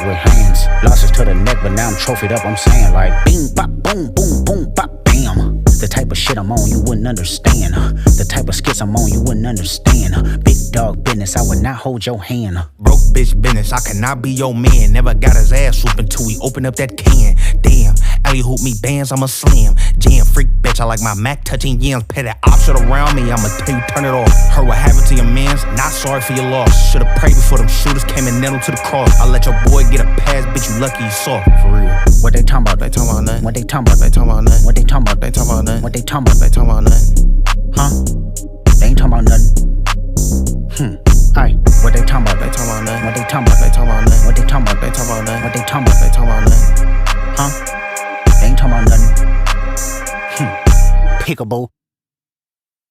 with hands. Losses to the neck, but now I'm trophied up. I'm saying like bing, bop, boom, boom, boom, bop, bam. The type of shit I'm on, you wouldn't understand. The type of skits I'm on, you wouldn't understand. Big dog business, I would not hold your hand. Broke bitch business, I cannot be your man. Never got his ass whooped until we open up that can. Damn, alley hoop me bands, I'm a slam. Jam freak bitch, I like my Mac touching yams. Petty option around me, I'ma tell you turn it off. Heard what happened to your mans, not sorry for your loss. Should've prayed before them shooters came and nailed him to the cross. I let your boy get a pass, bitch, you lucky you saw. For real. What they talking about? They talking about nothing. What they talking about? They talking about nothing. What they talking about? They talking about nothing. What they talking about? They talking about nothing. Huh? They ain't talking about nothing. Aye. What they talking about? They talking about nothing. What they talking about? They talking about nothing. What they talking about? They talking about nothing. What they talking about? They talking about nothing. Huh? They ain't talking about nothing. Pickable.